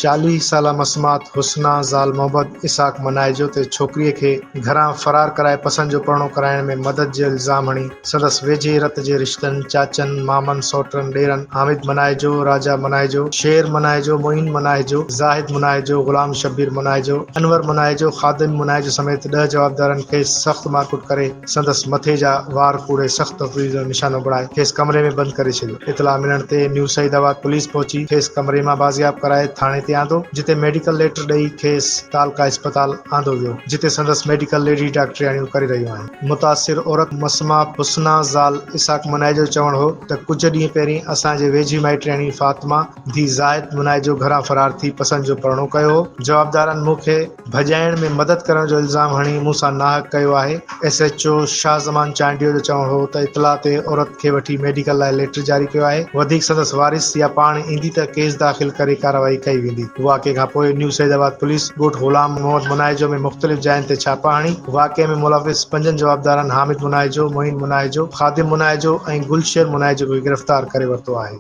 40 साल मसमात हुस्ना ज़ाल मोहम्मद इसाक मनाए जो ते छोकरीअ खे घरां फरार कराए पसंद जो परणो कराइण में मदद जो इल्ज़ाम हणी संदसि वेझे रत जे रिश्तनि चाचनि मामनि सौटनि ॾेरनि हामिद मनाए जो, राजा मनाए जो, शेर मनाए जो, मोइन मनाए जो, ज़ाहिद मनाए जो, गुलाम शब्बीर मनाए जो, अनवर मनाए जो, ख़ादिम मनाए जो समेत 10 जवाबदारनि खे सख़्त मारकुट करे संदसि मथे जा वार कूड़े सख़्त तफ़रीज़ जो निशानो बणाए खेसि कमरे में बंदि करे छॾियो। इतला मिलण ते न्यू सईदाबाद पुलिस पहुची खेसि कमरे मां बाज़ियाब कराए थाणे ते आंदो, जिते मेडिकल लेटर ॾेई खेसि तालका अस्पताल आंदो वियो, जिते संदसि मेडिकल लेडी डॉक्टरियाणियूं करे रहियूं आहिनि। मुतासिर औरत मसमात हुस्ना ज़ाल इसाक मनाए जो चवण हो त कुझु ॾींहं पहिरीं असांजे वेझी माइटियाणी फातिमा धी ज़ाहिद मनाए जो घरां फरार थी पसंद जो परणो कयो हो। जवाबदारनि मूंखे भॼाइण में मदद करण जो इल्ज़ाम हणी मूंसां नाहक कयो आहे। SHO शाहज़मान चांडियो जो चवण हो त इतला ते औरत खे वठी मेडिकल लाइ लेटर जारी कयो आहे। वधीक संदसि वारिस या पाण ईंदी त केस दाख़िल करे कार्रवाई कई वेंदी। वाक़े खां पोइ न्यू सईदाबाद पुलिस ॻोठ गुलाम मोहम्मद मनाए जो में मुख़्तलिफ़ जायुनि ते छापा हणी वाक़े में मुलविस 5 जवाबदारनि हामिद मनाए जो, मोइन मनाए जो, ख़ादिम मनाए जो ऐं गुलशेर मनाए जो खे गिरफ़्तार करे वरितो आहे।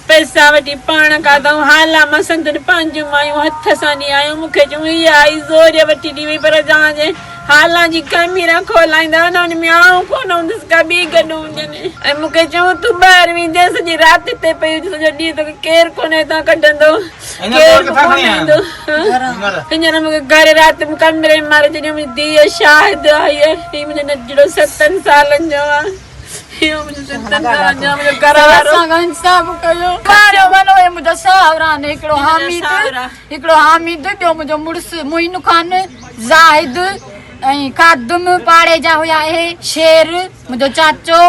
पैसा वठी पाण खाधऊं हाला मसंद पंहिंजूं मायूं हथ सां ॾी आयूं मूंखे चयूं इहा आई ज़ोर वठी ॾी वई पर तव्हांजे हाला जी कमीरा खोलाईंदा हुन में आऊं कोन हूंदसि का ॿी गॾु हुजनि ऐं मूंखे चयूं तूं ॿाहिरि वेंदे सॼी राति ते पई सॼो ॾींहुं तोखे केरु कोन्हे हितां कढंदो केरु कोन ईंदो। हींअर मूंखे घर राति कमरे में मारे छॾियो। मुंहिंजी धीअ शाहिद आई आहे, हीउ मुंहिंजो नंढड़ो 7 सालनि जो आहे। हिकिड़ो हामिद ॿियो मुंहिंजो मुड़ुसु मोइन ख़ान, ज़ाहिद ऐं ख़ादिम पाड़े जा हुया। शेर मुंहिंजो चाचो